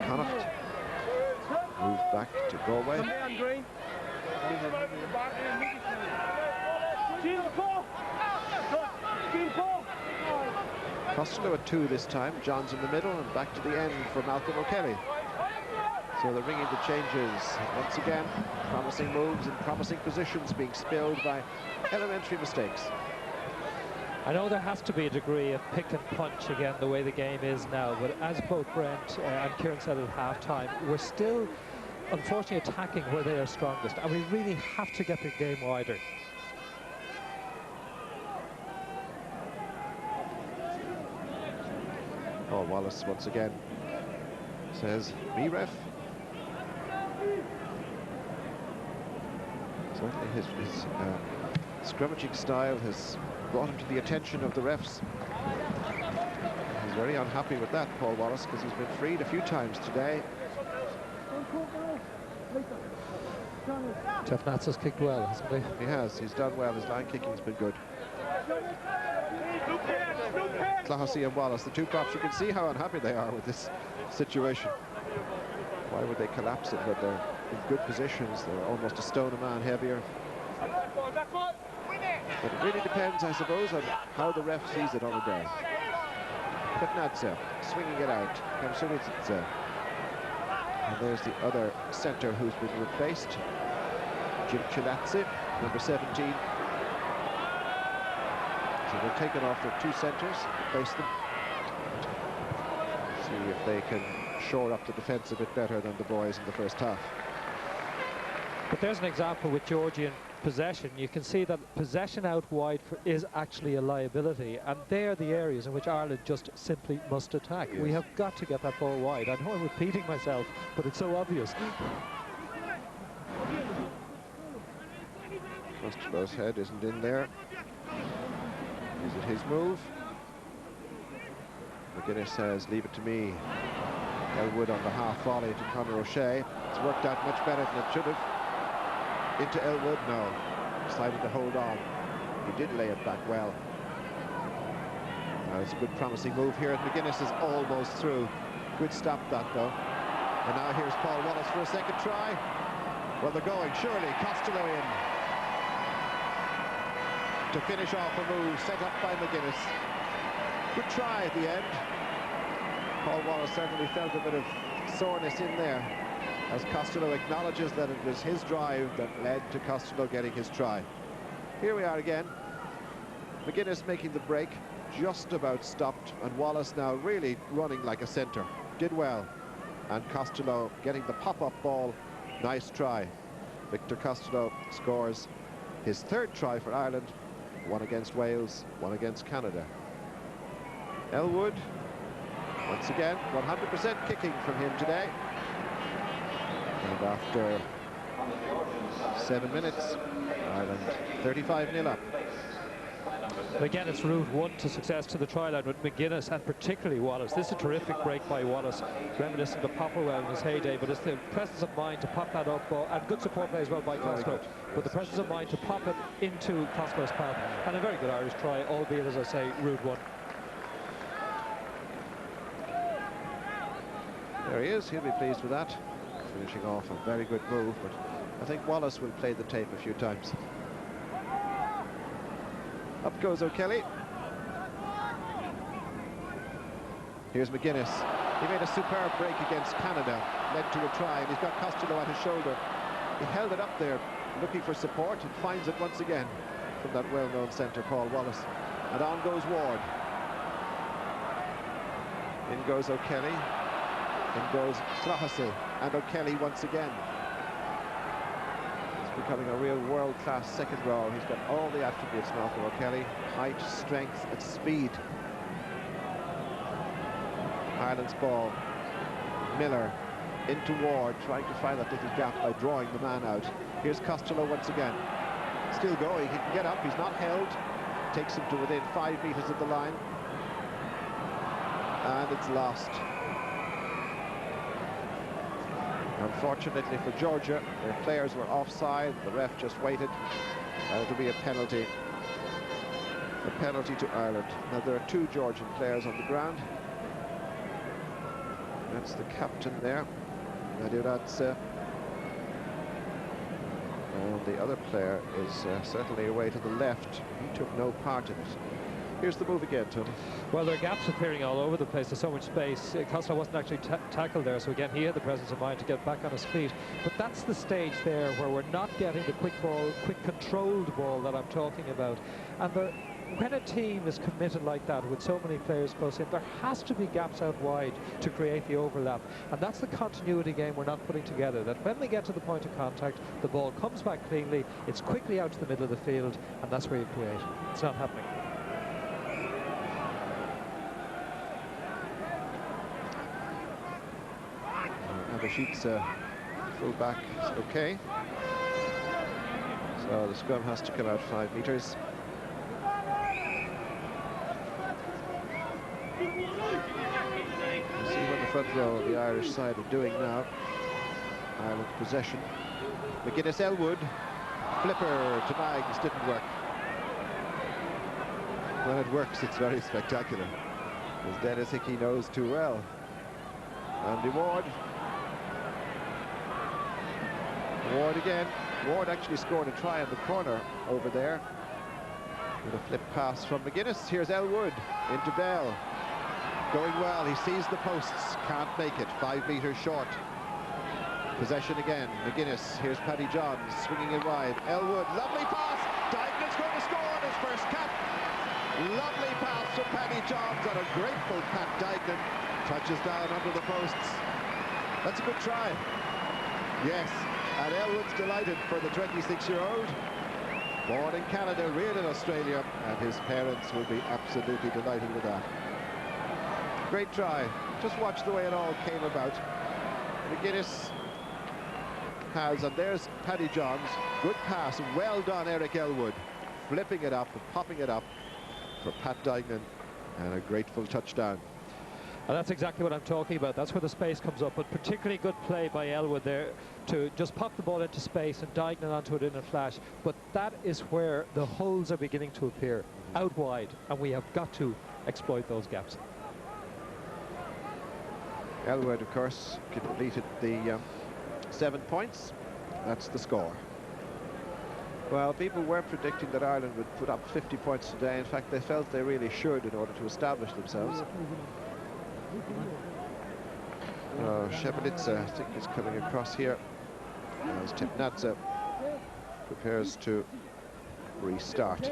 Connacht moved back to Galway. Costello at 2 this time. John's in the middle and back to the end for Malcolm O'Kelly. So they're ringing the changes once again. Promising moves and promising positions being spilled by elementary mistakes. I know there has to be a degree of pick and punch again, the way the game is now, but as both Brent and Kieran said at half-time, we're still, unfortunately, attacking where they are strongest, and we really have to get the game wider. Paul Wallace once again says, "Me ref." Certainly his scrummaging style has brought him to the attention of the refs. He's very unhappy with that, Paul Wallace, because he's been freed a few times today. Jeff Nats has kicked well, hasn't he? He has. He's done well. His line kicking's been good. Clohessy and Wallace, the two props, you can see how unhappy they are with this situation. Why would they collapse it when they're in good positions? They're almost a stone a man heavier. But it really depends, I suppose, on how the ref sees it on a day. Petnadze swinging it out. Kamsuritze. And there's the other centre who's been replaced. Jim Chilatze, number 17. So they've taken off their two centres, replaced them. See if they can shore up the defence a bit better than the boys in the first half. But there's an example with Georgian possession. You can see that possession out wide is actually a liability, and they're the areas in which Ireland just simply must attack. Yes. We have got to get that ball wide. I know I'm repeating myself, but it's so obvious. Costello's head isn't in there. Is it his move? McGuinness says, "Leave it to me." Elwood on the half volley to Conor O'Shea. It's worked out much better than it should have. Into Elwood, no. Decided to hold on. He did lay it back well. It's a good promising move here. McGuinness is almost through. Good stop that though. And now here's Paul Wallace for a second try. Well, they're going, surely. Costello in. To finish off a move set up by McGuinness. Good try at the end. Paul Wallace certainly felt a bit of soreness in there, as Costello acknowledges that it was his drive that led to Costello getting his try. Here we are again. McGuinness making the break, just about stopped, and Wallace now really running like a centre. Did well. And Costello getting the pop-up ball. Nice try. Victor Costello scores his third try for Ireland. One against Wales, one against Canada. Elwood, once again, 100% kicking from him today. And after 7 minutes, Ireland 35-0 up. Again, it's route one to success to the try line with McGuinness and particularly Wallace. This is a terrific break by Wallace, reminiscent of Popplewell in his heyday, but it's the presence of mind to pop that up, and good support play as well by Costello, but the presence of mind to pop it into Costello's path, and a very good Irish try, albeit, as I say, route one. There he is, he'll be pleased with that. Finishing off a very good move, but I think Wallace will play the tape a few times. Up goes O'Kelly. Here's McGuinness. He made a superb break against Canada, led to a try, and he's got Costello at his shoulder. He held it up there, looking for support, and finds it once again from that well-known centre, Paul Wallace. And on goes Ward. In goes O'Kelly. In goes Clohessy, and O'Kelly once again. He's becoming a real world-class second row. He's got all the attributes now for O'Kelly: height, strength, and speed. Ireland's ball. Miller into Ward, trying to find that little gap by drawing the man out. Here's Costello once again. Still going, he can get up, he's not held. Takes him to within 5 meters of the line. And it's lost. Unfortunately for Georgia, their players were offside. The ref just waited. It'll be a penalty. A penalty to Ireland. Now there are two Georgian players on the ground. That's the captain there, RWC. And the other player is certainly away to the left. He took no part in it. Here's the move again, Tony. Well, there are gaps appearing all over the place. There's so much space. Costello wasn't actually tackled there, so again, he had the presence of mind to get back on his feet. But that's the stage there where we're not getting the quick ball, quick controlled ball that I'm talking about. And when a team is committed like that with so many players close in, there has to be gaps out wide to create the overlap. And that's the continuity game we're not putting together, that when we get to the point of contact, the ball comes back cleanly, it's quickly out to the middle of the field, and that's where you create. It's not happening. Abhishek's full back is okay. So the scrum has to come out 5 metres. We'll see what the front row of the Irish side are doing now. Ireland possession. McGuinness, Elwood, flipper to Maggs, didn't work. When it works, it's very spectacular, as Dennis Hickey knows too well. Andy Ward. Ward again. Ward actually scored a try in the corner over there with a flip pass from McGuinness. Here's Elwood into Bell. Going well, he sees the posts, can't make it, 5 metres short. Possession again, McGuinness, here's Paddy Johns, swinging it wide. Elwood, lovely pass, Dignan's going to score on his first cap. Lovely pass from Paddy Johns, and a grateful Pat Dignan touches down under the posts. That's a good try. Yes, and Elwood's delighted for the 26-year-old. Born in Canada, reared in Australia, and his parents will be absolutely delighted with that. Great try. Just watch the way it all came about. McGuinness has, and there's Paddy Johns. Good pass, well done, Eric Elwood. Flipping it up and popping it up for Pat Dignan, and a grateful touchdown. And that's exactly what I'm talking about. That's where the space comes up, but particularly good play by Elwood there to just pop the ball into space and Dignan onto it in a flash. But that is where the holes are beginning to appear, out wide, and we have got to exploit those gaps. Elwood, of course, completed the 7 points. That's the score. Well, people were predicting that Ireland would put up 50 points today. In fact, they felt they really should in order to establish themselves. Shebelitsa, I think, is coming across here as Tepnadze prepares to restart.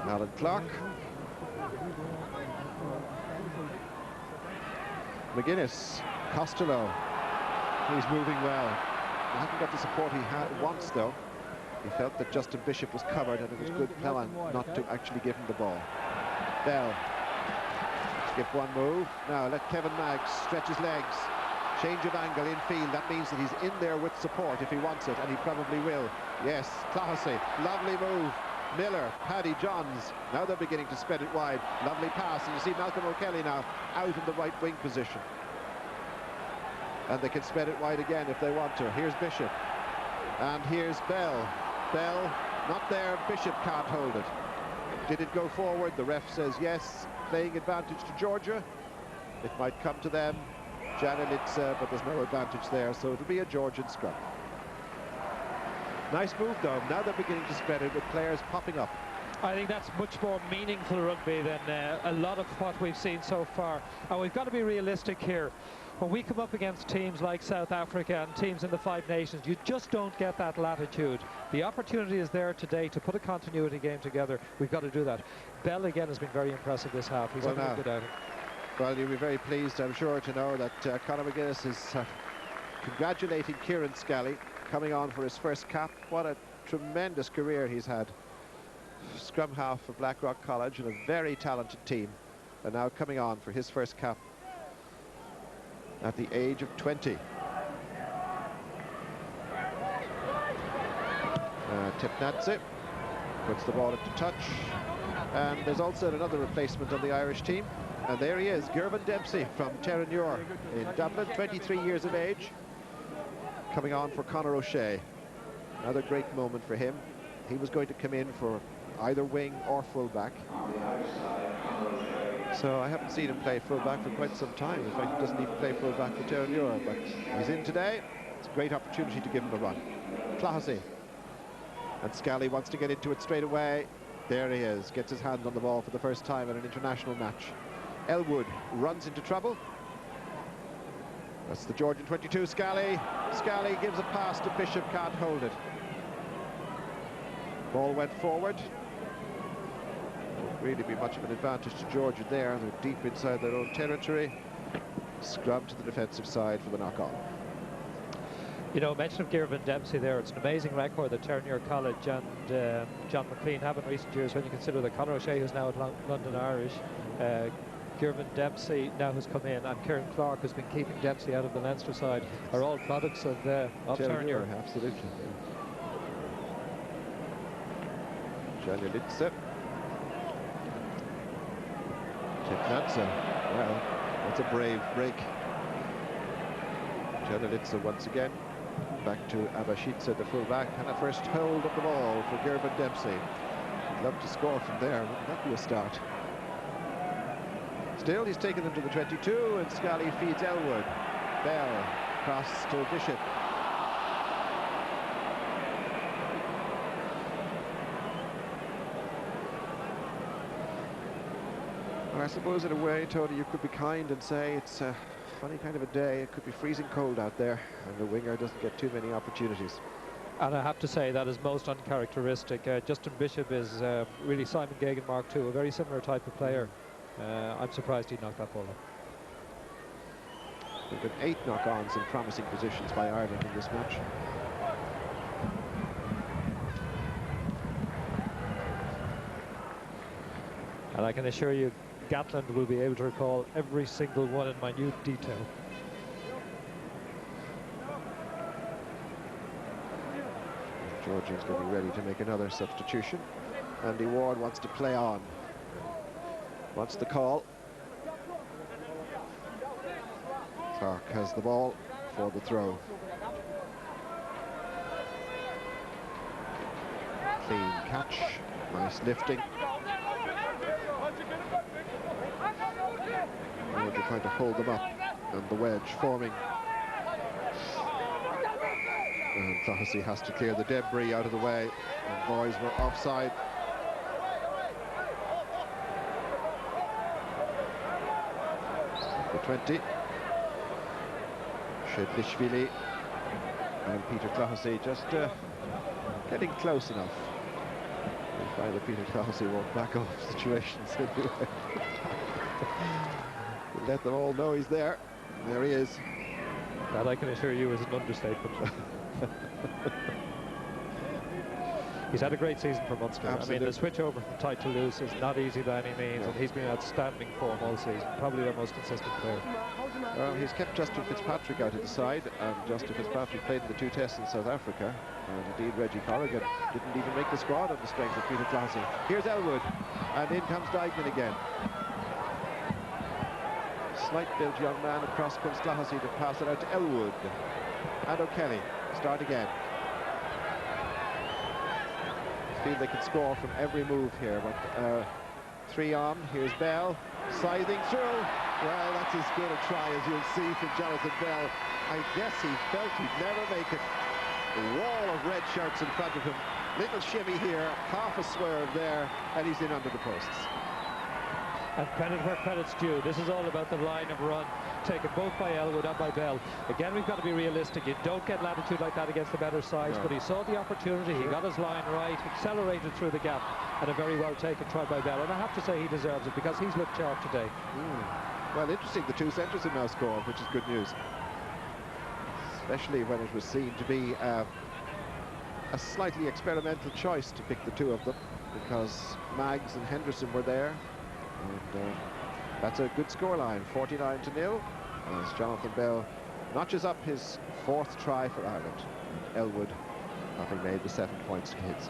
Alan Clark. McGuinness, Costello, he's moving well. He hasn't got the support he wants, though. He felt that Justin Bishop was covered, and it was good plan not to actually give him the ball. Bell, skip one move. Now let Kevin Maggs stretch his legs. Change of angle infield. That means that he's in there with support if he wants it, and he probably will. Yes, Clohessy, lovely move. Miller, Paddy Johns, now they're beginning to spread it wide. Lovely pass, and you see Malcolm O'Kelly now out in the right wing position. And they can spread it wide again if they want to. Here's Bishop, and here's Bell. Bell, not there, Bishop can't hold it. Did it go forward? The ref says yes. Playing advantage to Georgia. It might come to them. Janelitsa, but there's no advantage there, so it'll be a Georgian scrum. Nice move, though. Now they're beginning to spread it with players popping up. I think that's much more meaningful rugby than a lot of what we've seen so far. And we've got to be realistic here. When we come up against teams like South Africa and teams in the 5 Nations, you just don't get that latitude. The opportunity is there today to put a continuity game together. We've got to do that. Bell, again, has been very impressive this half. He's having a good outing. Well, you'll be very pleased, I'm sure, to know that Conor McGuinness is congratulating Kieran Scally, coming on for his first cap. What a tremendous career he's had. Scrum half for Blackrock College and a very talented team. And now coming on for his first cap at the age of 20. Tepnadze puts the ball into touch. And there's also another replacement on the Irish team. And there he is, Gervin Dempsey from Terranure in Dublin, 23 years of age. Coming on for Conor O'Shea. Another great moment for him. He was going to come in for either wing or fullback. So I haven't seen him play full-back for quite some time. In fact, he doesn't even play full-back for Terranura, but he's in today. It's a great opportunity to give him a run. Flaherty. And Scally wants to get into it straight away. There he is, gets his hand on the ball for the first time in an international match. Elwood runs into trouble. That's the Georgian 22, Scally. Scally gives a pass to Bishop, can't hold it. Ball went forward. Won't really be much of an advantage to Georgia there. They're deep inside their own territory. Scrum to the defensive side for the knock-on. You know, mention of Girvan Dempsey there, it's an amazing record that Terranure College and John McLean have in recent years when you consider that Conor O'Shea, who's now at London Irish, Girvan Dempsey now has come in, and Kieran Clark, who's been keeping Dempsey out of the Leinster side, are all products of Terranure. Absolutely. Janya Litze. Chepnanza. Well, that's a brave break. Janya Litze once again. Back to Abashidze, the full-back, and a first hold of the ball for Girvan Dempsey. He'd love to score from there. Wouldn't that be a start? Still, he's taken them to the 22, and Scally feeds Elwood. Bell cross to Bishop. Well, I suppose in a way, Tony, you could be kind and say it's a funny kind of a day. It could be freezing cold out there, and the winger doesn't get too many opportunities. And I have to say that is most uncharacteristic. Justin Bishop is really Simon Gagan Mark II, a very similar type of player. I'm surprised he knocked that ball up. There have been 8 knock-ons in promising positions by Ireland in this match. And I can assure you, Gatland will be able to recall every single one in minute detail. Georgia's going to be ready to make another substitution. Andy Ward wants to play on. Wants the call. Clark has the ball for the throw. Clean catch. Nice lifting. And they're trying to hold them up, and the wedge forming. And Flaherty has to clear the debris out of the way, and boys were offside. The 20. Shedlishvili and Peter Flaherty just getting close enough. We find that Peter Flaherty won't back off situations anyway. Let them all know he's there. There he is. That I can assure you is an understatement. He's had a great season for Munster. Absolutely. I mean, the switch over from tight to loose is not easy by any means, and he's been outstanding form all season. Probably their most consistent player. Well, he's kept Justin Fitzpatrick out of the side, and Justin Fitzpatrick played in the 2 tests in South Africa, and indeed Reggie Corrigan didn't even make the squad on the strength of Peter Flaherty. Here's Elwood, and in comes Dykeman again. Slight-built young man, across comes Flaherty to pass it out to Elwood. And O'Kelly, start again. Feel they can score from every move here, but 3 on. Here's Bell, scything through. Well, that's as good a try as you'll see from Jonathan Bell. I guess he felt he'd never make it. A wall of red shirts in front of him. Little shimmy here, half a swerve there, and he's in under the posts. And credit where credit's due. This is all about the line of run, taken both by Elwood and by Bell. Again, we've got to be realistic. You don't get latitude like that against the better sides, but he saw the opportunity, he got his line right, accelerated through the gap, and a very well taken try by Bell. And I have to say he deserves it, because he's looked sharp today. Well, interesting, the 2 centres have now scored, which is good news. Especially when it was seen to be a slightly experimental choice to pick the 2 of them, because Maggs and Henderson were there. And that's a good scoreline, 49-0, as Jonathan Bell notches up his 4th try for Ireland. And Elwood having made the 7 points to his.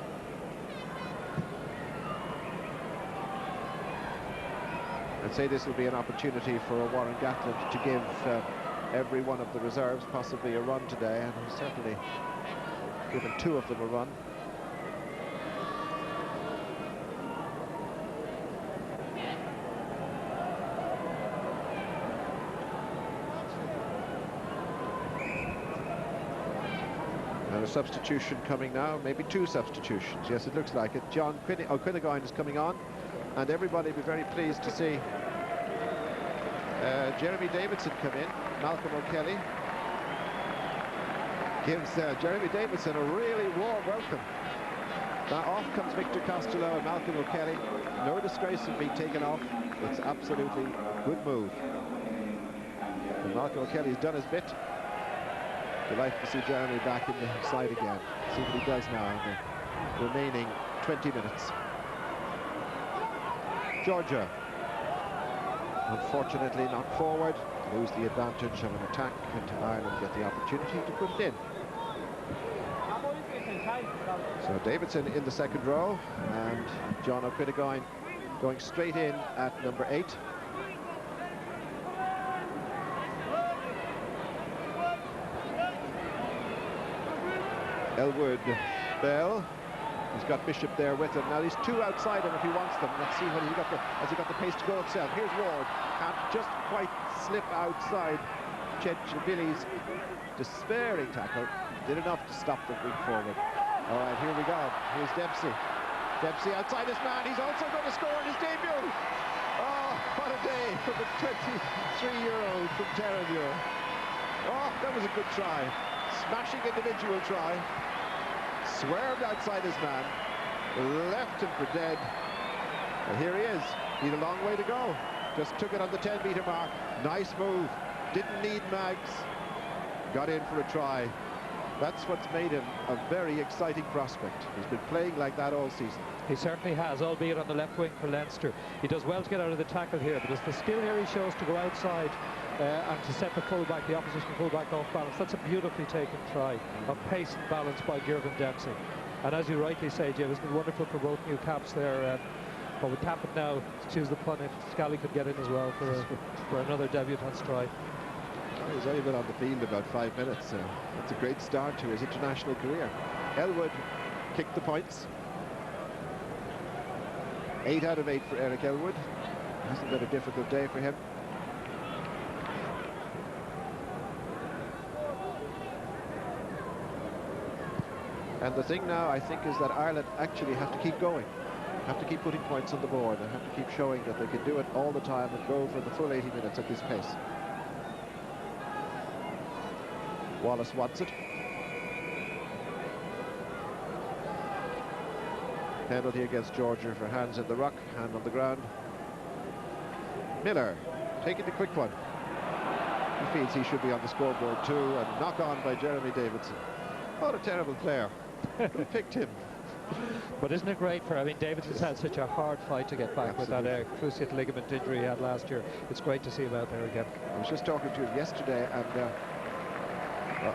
I'd say this will be an opportunity for Warren Gatland to give every one of the reserves possibly a run today, and he's certainly given 2 of them a run. And a substitution coming now, maybe two substitutions. Yes, it looks like it. John Quinnigoin is coming on, and everybody will be very pleased to see Jeremy Davidson come in. Malcolm O'Kelly gives Jeremy Davidson a really warm welcome. Now off comes Victor Costello and Malcolm O'Kelly. No disgrace in being taken off. It's absolutely good move. And Malcolm O'Kelly's done his bit. Delighted to see Jeremy back in the side again. See what he does now in the remaining 20 minutes. Georgia, unfortunately not forward, lose the advantage of an attack, and Ireland get the opportunity to put it in. So Davidson in the second row, and John O'Quinnigoin going straight in at number 8. Elwood Bell, he's got Bishop there with him. Now he's two outside him if he wants them. Let's see what has he got the pace to go himself. Here's Ward, can't just quite slip outside Chedjibili's despairing tackle. Did enough to stop the big forward. All right, here we go. Here's Dempsey. Dempsey outside his man. He's also going to score in his debut. Oh, what a day for the 23-year-old from Terranure. Oh, that was a good try. Smashing individual try. Swerved outside his man, left him for dead, and here he is. He had a long way to go. Just took it on the 10-meter mark. Nice move. Didn't need mags. Got in for a try. That's what's made him a very exciting prospect. He's been playing like that all season. He certainly has, albeit on the left wing for Leinster. He does well to get out of the tackle here, but it's the skill here he shows to go outside and to set the fullback, the opposition fullback off balance. That's a beautifully taken try of pace and balance by Girvan Dempsey. And as you rightly say, Jim, it's been wonderful for both new caps there. But with Tappet now, to choose the pun, if Scally could get in as well for another debutant's try. He's only been on the field about 5 minutes. That's a great start to his international career. Elwood kicked the points. 8 out of 8 for Eric Elwood. Hasn't been a difficult day for him. And the thing now, I think, is that Ireland actually have to keep going. Have to keep putting points on the board. They have to keep showing that they can do it all the time and go for the full 80 minutes at this pace. Wallace wants it. Penalty against Georgia for hands in the ruck, hand on the ground. Miller taking the quick one. He feels he should be on the scoreboard too, and knock on by Jeremy Davidson. What a terrible player. Who picked him? But isn't it great for, I mean, Davidson's had such a hard fight to get back. Absolutely. With that cruciate ligament injury he had last year. It's great to see him out there again. I was just talking to him yesterday, and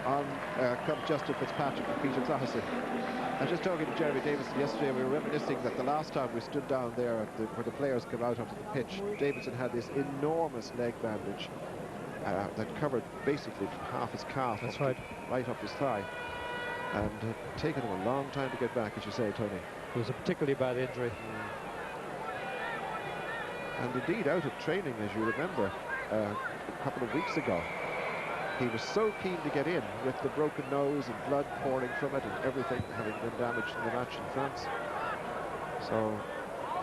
on Justin Fitzpatrick and Peter Clohessy. I was just talking to Jeremy Davidson yesterday. We were reminiscing that the last time we stood down there at where the players come out onto the pitch, Davidson had this enormous leg bandage that covered basically half his calf. That's right. Right up his thigh. And taken him a long time to get back, as you say, Tony. It was a particularly bad injury. And indeed, out of training, as you remember, a couple of weeks ago, he was so keen to get in with the broken nose and blood pouring from it and everything having been damaged in the match in France. So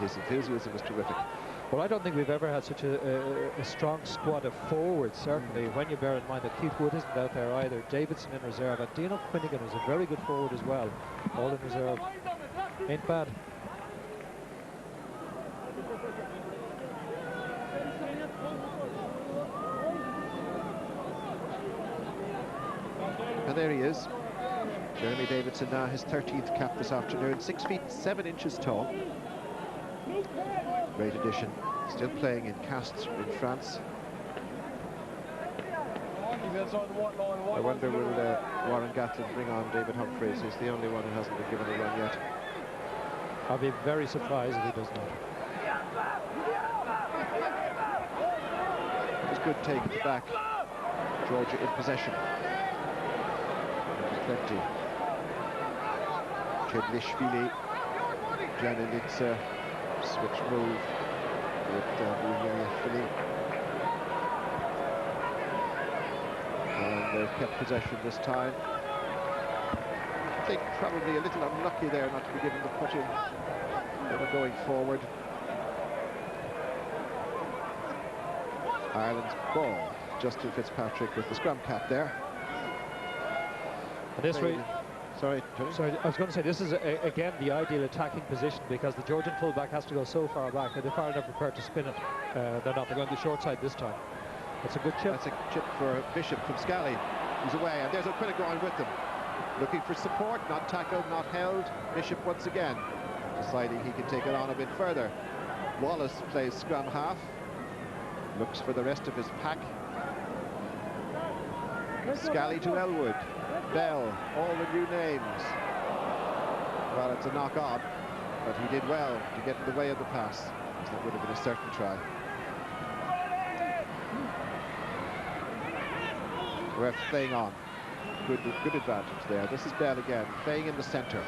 his enthusiasm was terrific. Well, I don't think we've ever had such a strong squad of forwards, certainly, when you bear in mind that Keith Wood isn't out there either. Davidson in reserve, and Dino Quinnigan is a very good forward as well, all in reserve. Ain't bad. And there he is. Jeremy Davidson now his 13th cap this afternoon, 6 feet 7 inches tall. Great addition. Still playing in Castres in France. I wonder will Warren Gatlin bring on David Humphreys? He's the only one who hasn't been given a run yet. I'll be very surprised if he does not. It was good taken back. Georgia in possession. Plenty. Chedlishvili, Janilitsa, switch move with Philippe. And they've kept possession this time. I think probably a little unlucky there not to be given the put in. They were going forward. Ireland's ball. Justin Fitzpatrick with the scrum cap there. And this Sorry, I was going to say, this is, again, the ideal attacking position because the Georgian fullback has to go so far back that if Ireland are prepared to spin it, they're not. They're going to the short side this time. That's a good chip. That's a chip for Bishop from Scally. He's away, and there's O'Quinnagoin with them. Looking for support, not tackled, not held. Bishop once again deciding he can take it on a bit further. Wallace plays scrum half. Looks for the rest of his pack. Scally to Elwood. Bell, all the new names. Well, it's a knock on, but he did well to get in the way of the pass. That would have been a certain try. Ref playing on. Good advantage there. This is Bell again, playing in the centre.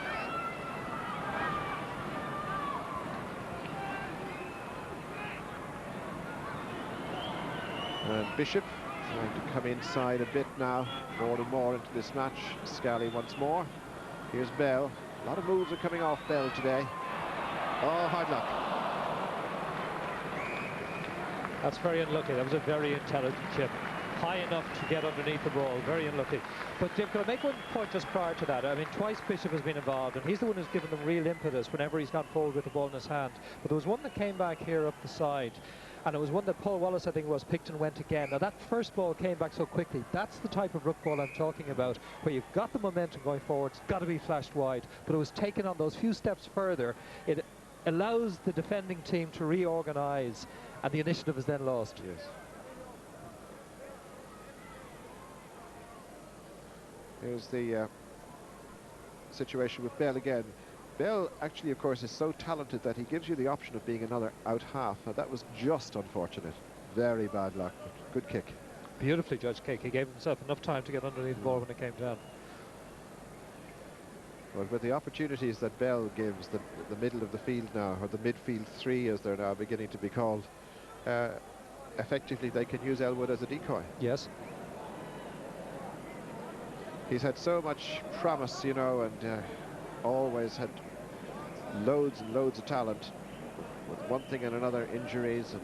And Bishop trying to come inside a bit now, more and more into this match. Scally once more. Here's Bell. A lot of moves are coming off Bell today. Oh, hard luck. That's very unlucky. That was a very intelligent chip. High enough to get underneath the ball. Very unlucky. But Jim, can I make one point just prior to that? I mean, twice Bishop has been involved, and he's the one who's given them real impetus whenever he's gone forward with the ball in his hand. But there was one that came back here up the side, and it was one that Paul Wallace, I think, was picked and went again. Now, that first ball came back so quickly. That's the type of ruck ball I'm talking about, where you've got the momentum going forward. It's got to be flashed wide. But it was taken on those few steps further. It allows the defending team to reorganise, and the initiative is then lost. Yes. Here's the situation with Bell again. Bell actually, of course, is so talented that he gives you the option of being another out half. Now, that was just unfortunate. Very bad luck, but good kick. Beautifully judged kick. He gave himself enough time to get underneath the ball when it came down. But with the opportunities that Bell gives, the middle of the field now, or the midfield three as they're now beginning to be called, effectively they can use Elwood as a decoy. Yes. He's had so much promise, you know, and always had loads and loads of talent. With one thing and another, injuries and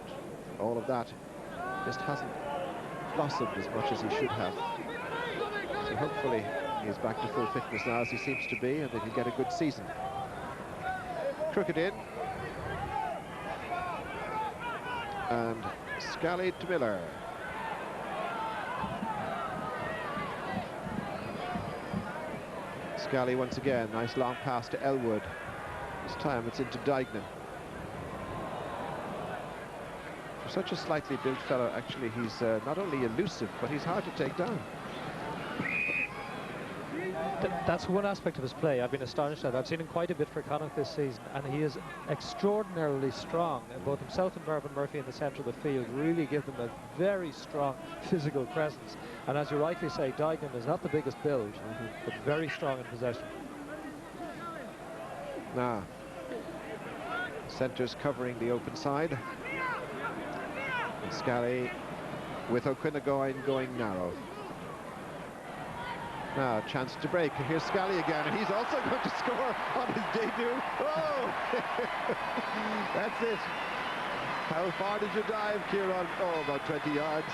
all of that, just hasn't blossomed as much as he should have. So hopefully he's back to full fitness now, as he seems to be, and that he'll get a good season. Crooked in. And Scally to Miller. Scally once again, nice long pass to Elwood. This time it's into Dignan. For such a slightly built fellow, actually, he's not only elusive, but he's hard to take down. That's one aspect of his play I've been astonished at. I've seen him quite a bit for Connacht this season, and he is extraordinarily strong. And both himself and Mervyn Murphy in the centre of the field really give them a very strong physical presence. And as you rightly say, Dignan is not the biggest build, but very strong in possession. Now, centre's covering the open side. And Scally with O'Quinnagoin going narrow. Now, chance to break. Here's Scally again, and he's also going to score on his debut. Oh! That's it. How far did you dive, Kieran? Oh, about 20 yards.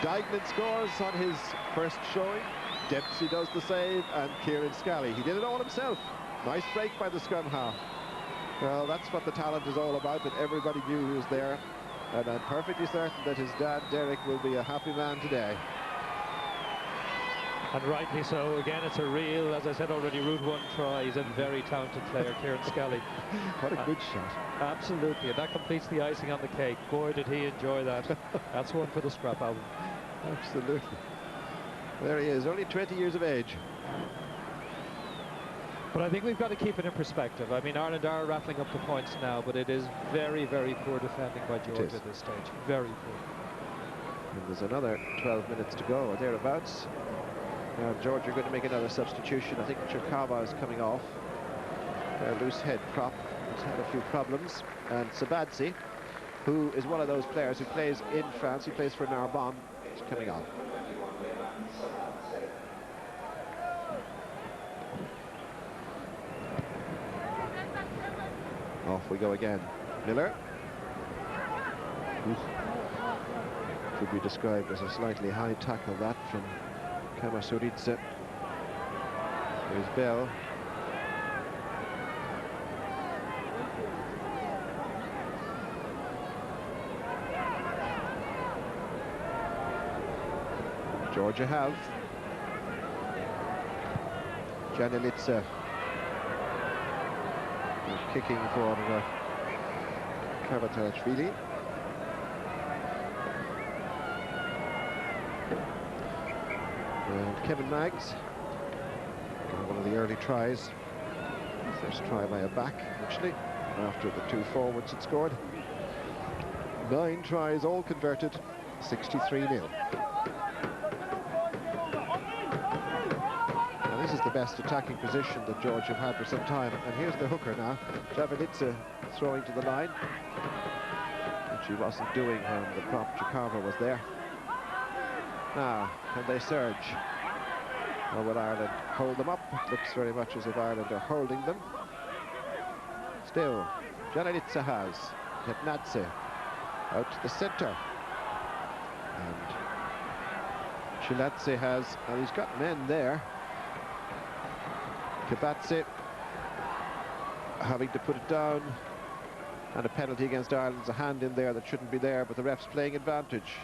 Dignan scores on his first showing. Dempsey does the save, and Kieran Scally. He did it all himself. Nice break by the scrum half. Well, that's what the talent is all about, and everybody knew he was there. And I'm perfectly certain that his dad, Derek, will be a happy man today. And rightly so. Again, it's a real, as I said already, Route 1 try. He's a very talented player, Kieran Scally. What a good shot. Absolutely, and that completes the icing on the cake. Boy, did he enjoy that. That's one for the scrap album. Absolutely. There he is, only 20 years of age. But I think we've got to keep it in perspective. I mean, Ireland are rattling up the points now, but it is very, very poor defending by Georgia at this stage. Very poor. And there's another 12 minutes to go, or thereabouts. Now, Georgia are going to make another substitution. I think Chirkava is coming off. Loose head prop. He's had a few problems. And Sabadzi, who is one of those players who plays in France, he plays for Narbonne, is coming on. Off we go again. Miller. Could be described as a slightly high tackle, that from Kamasuridze. Here's Bell. Georgia have. Janelitsa kicking for Kavatarashvili. And Kevin Maggs, one of the early tries. First try by a back, actually, after the two forwards had scored. 9 tries, all converted, 63-0. Now this is the best attacking position that George have had for some time. And here's the hooker now, Javelitsa throwing to the line. And she wasn't doing when the prop Chikava was there. Now, can they surge? Or will Ireland hold them up? It looks very much as if Ireland are holding them. Still, Janelitsa has. Hepnadze out to the centre. And Chilatse has, and he's got men there. Kabatse having to put it down. And a penalty against Ireland. There's a hand in there that shouldn't be there, but the ref's playing advantage.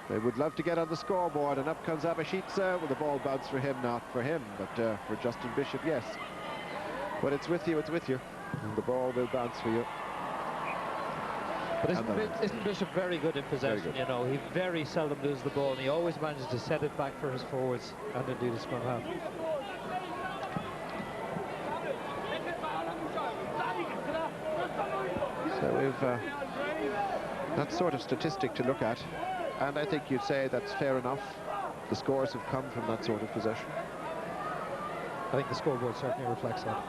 They would love to get on the scoreboard, and up comes Abashidze. Well, the ball bounced for him, not for him, but for Justin Bishop, yes. But it's with you, it's with you. And the ball will bounce for you. But isn't Bishop very good in possession? Very good. You know, he very seldom loses the ball, and he always manages to set it back for his forwards and indeed his scrum half. So we've that sort of statistic to look at. And I think you'd say that's fair enough. The scores have come from that sort of possession. I think the scoreboard certainly reflects that.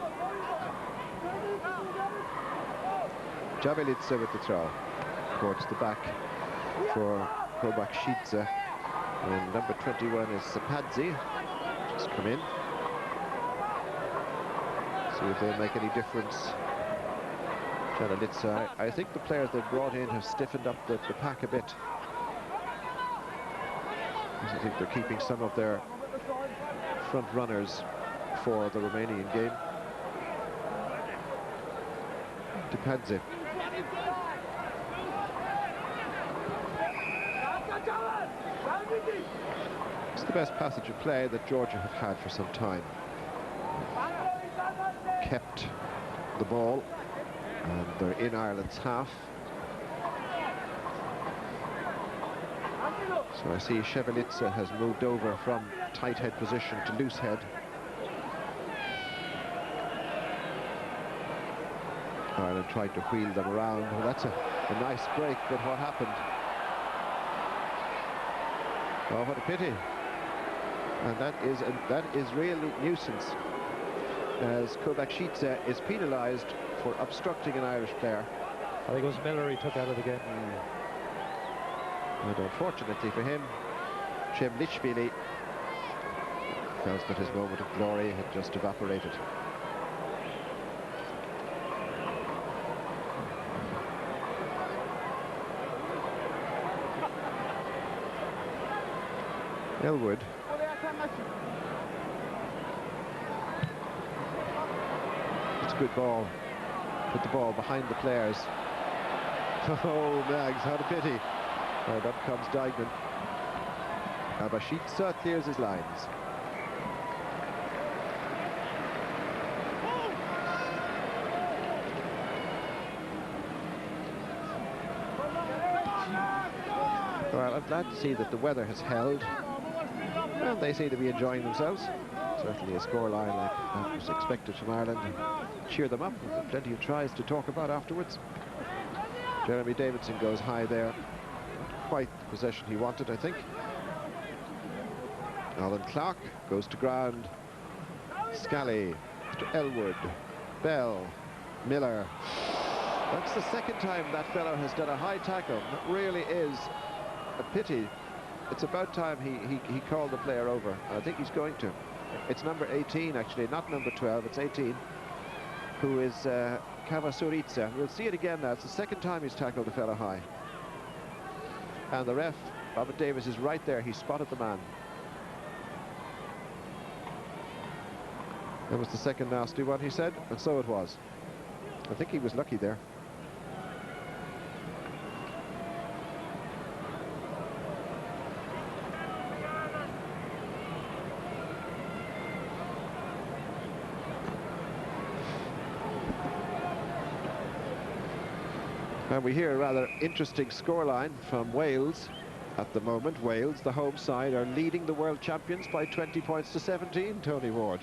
Javelitsa with the throw towards the back for Kobakshidze. And number 21 is Sapadze. Just come in. See if they'll make any difference. Javelitsa, I think the players they've brought in have stiffened up the pack a bit. I think they're keeping some of their front runners for the Romanian game. Depadze. It's the best passage of play that Georgia have had for some time. Kept the ball, and they're in Ireland's half. So I see Shevelitsa has moved over from tight head position to loose head. Ireland tried to wheel them around. Well, that's a nice break, but what happened? Oh, what a pity. And that is real nuisance, as Kobakshidze is penalised for obstructing an Irish player. I think it was Miller he took out of the game. And unfortunately for him, Chemlichvili felt that his moment of glory had just evaporated. Elwood. It's a good ball. Put the ball behind the players. Oh, Maggs, what a pity. Right, up comes Dignan. Abashidze clears his lines. Well, I'm glad to see that the weather has held. Well, they seem to be enjoying themselves. Certainly a scoreline like that was expected from Ireland. Cheer them up. With plenty of tries to talk about afterwards. Jeremy Davidson goes high there. Not quite the possession he wanted, I think. Alan Clark goes to ground. Scally to Elwood. Bell. Miller. That's the second time that fellow has done a high tackle. That really is a pity. It's about time he called the player over. I think he's going to. It's number 18, actually, not number 12, it's 18, who is Kamasuritsa. We'll see it again now. It's the second time he's tackled the fella high. And the ref, Robert Davis, is right there. He spotted the man. That was the second nasty one, he said, and so it was. I think he was lucky there. And we hear a rather interesting scoreline from Wales at the moment. Wales, the home side, are leading the world champions by 20 points to 17, Tony Ward.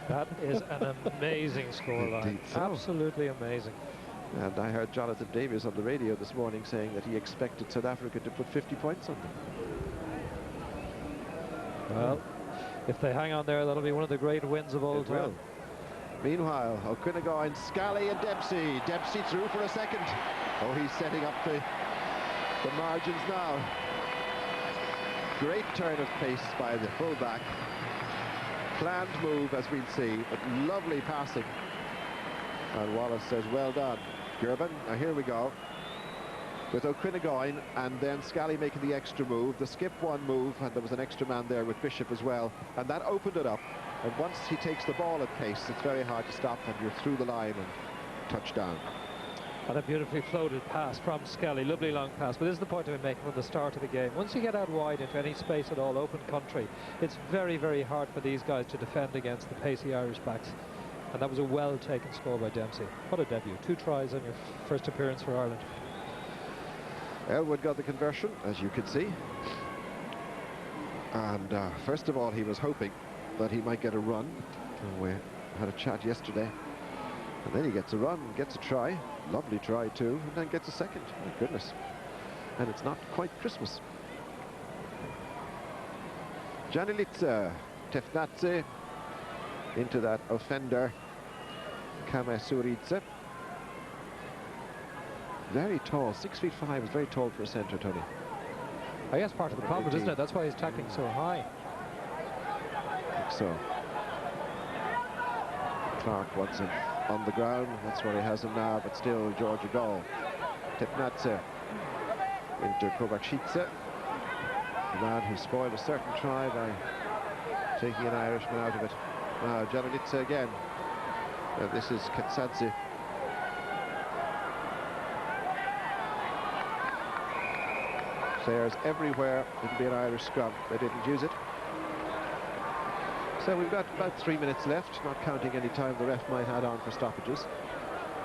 That is an amazing scoreline. So. Absolutely amazing. And I heard Jonathan Davies on the radio this morning saying that he expected South Africa to put 50 points on them. Well, if they hang on there, that'll be one of the great wins of all time. Meanwhile, O'Quinnagoin, Scally and Dempsey. Dempsey through for a second. Oh, he's setting up the margins now. Great turn of pace by the fullback. Planned move, as we'll see, but lovely passing. And Wallace says, well done. Gerben, now here we go. With O'Quinnagoin and then Scally making the extra move. The skip one move, and there was an extra man there with Bishop as well. And that opened it up. And once he takes the ball at pace, it's very hard to stop, and you're through the line and touchdown. And a beautifully floated pass from Scally, lovely long pass. But this is the point I've been making from the start of the game. Once you get out wide into any space at all, open country, it's very, very hard for these guys to defend against the pacey Irish backs. And that was a well-taken score by Dempsey. What a debut. 2 tries on your first appearance for Ireland. Elwood got the conversion, as you can see. And first of all, he was hoping that he might get a run. And we had a chat yesterday. And then he gets a run, gets a try. Lovely try too, and then gets a second. My goodness. And it's not quite Christmas. Janilitsa, Tefnatse into that offender, Kamasuritsa. Very tall, 6'5" is very tall for a centre, Tony. I guess part of the problem, isn't it? That's why he's tackling so high. I think so. Clark wants him on the ground. That's where he has him now, but still Georgia goal. Tepnatse into Kovacica, the man who spoiled a certain try by taking an Irishman out of it. Now Janilitsa again. This is Katsadze. Players everywhere. It'll be an Irish scrum. They didn't use it. So we've got about 3 minutes left, not counting any time the ref might add on for stoppages.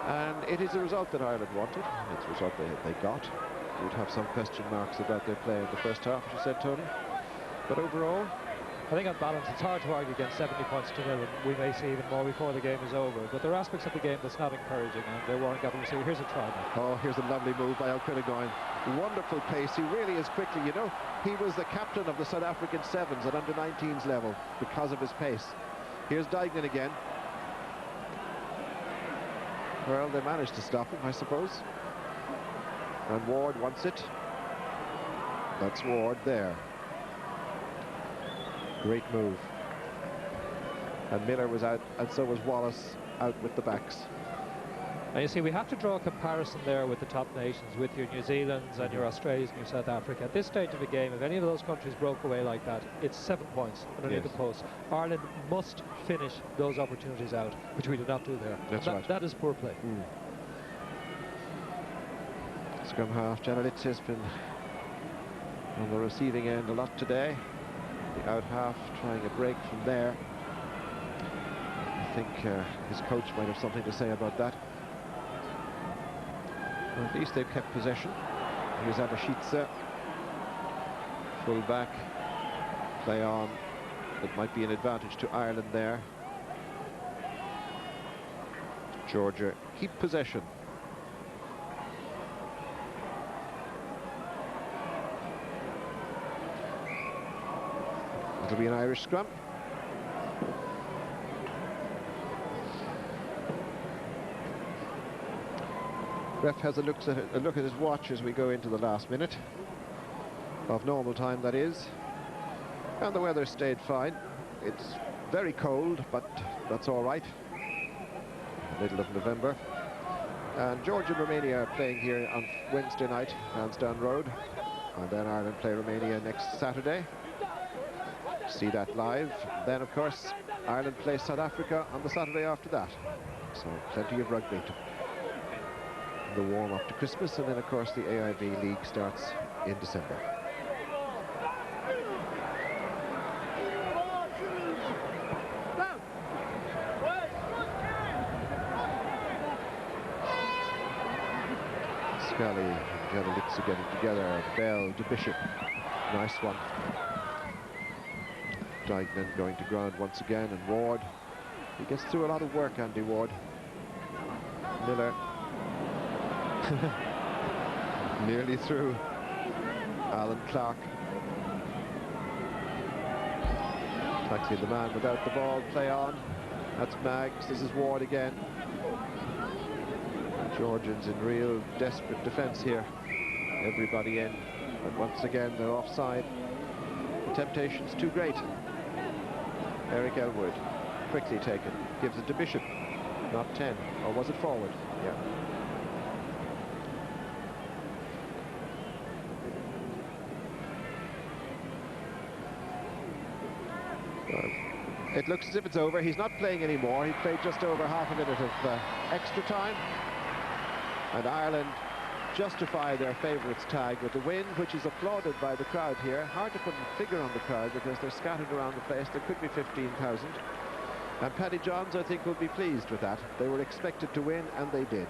And it is a result that Ireland wanted. It's a result they got. We'd have some question marks about their play in the first half, as you said, Tony. But overall, I think on balance, it's hard to argue against 70 points to 0, and we may see even more before the game is over. But there are aspects of the game that's not encouraging, and they weren't getting to see. Here's a try now. Oh, here's a lovely move by O'Quinnagoin. Wonderful pace. He really is quickly. You know, he was the captain of the South African Sevens at under-19s level because of his pace. Here's Duignan again. Well, they managed to stop him, I suppose. And Ward wants it. That's Ward there. Great move. And Miller was out, and so was Wallace out with the backs. And you see, we have to draw a comparison there with the top nations, with your New Zealands and your Australias and your South Africa. At this stage of the game, if any of those countries broke away like that, it's 7 points underneath the post. Ireland must finish those opportunities out, which we did not do there. That's right. That is poor play. Scrum half, Janilitsa has been on the receiving end a lot today. The out half trying a break from there. I think his coach might have something to say about that. Well, at least they've kept possession. Here's Abashitsa. Full back. Play on. It might be an advantage to Ireland there. Georgia keep possession. It'll be an Irish scrum. Ref has a look at his watch as we go into the last minute of normal time, that is. And the weather stayed fine. It's very cold, but that's all right. Middle of November. And Georgia and Romania are playing here on Wednesday night, Lansdowne Road. And then Ireland play Romania next Saturday. See that live. Then, of course, Ireland plays South Africa on the Saturday after that. So plenty of rugby to the warm-up to Christmas. And then, of course, the AIB League starts in December. Scully and Janelitz are getting together. Bell to Bishop. Nice one. Dignan going to ground once again, and Ward. He gets through a lot of work, Andy Ward. Miller. Nearly through. Alan Clark. Actually, the man without the ball. Play on. That's Maggs. This is Ward again. Georgians in real desperate defence here. Everybody in, but once again they're offside. The temptation's too great. Eric Elwood, quickly taken, gives it to Bishop. Not 10, or was it forward? Yeah. It looks as if it's over. He's not playing anymore. He played just over half a minute of extra time. And Ireland justify their favourites tag with a win, which is applauded by the crowd here. Hard to put a figure on the crowd because they're scattered around the place. There could be 15,000. And Paddy Johns, I think, will be pleased with that. They were expected to win, and they did.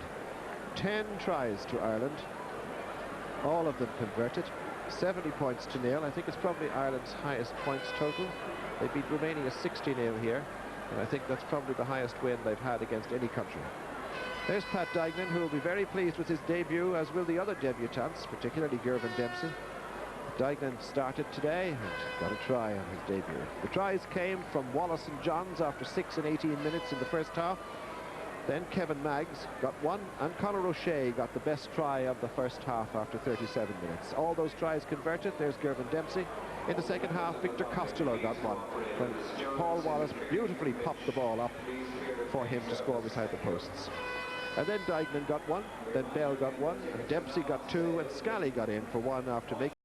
10 tries to Ireland. All of them converted. 70 points to 0. I think it's probably Ireland's highest points total. They beat Romania 60-0 here. And I think that's probably the highest win they've had against any country. There's Pat Dignan, who will be very pleased with his debut, as will the other debutants, particularly Gervin Dempsey. Dignan started today and got a try on his debut. The tries came from Wallace and Johns after 6 and 18 minutes in the first half. Then Kevin Maggs got one, and Conor O'Shea got the best try of the first half after 37 minutes. All those tries converted. There's Gervin Dempsey. In the second half, Victor Costello got one, when Paul Wallace beautifully popped the ball up for him to score beside the posts. And then Dignan got one, then Bell got one, and Dempsey got two, and Scally got in for one after making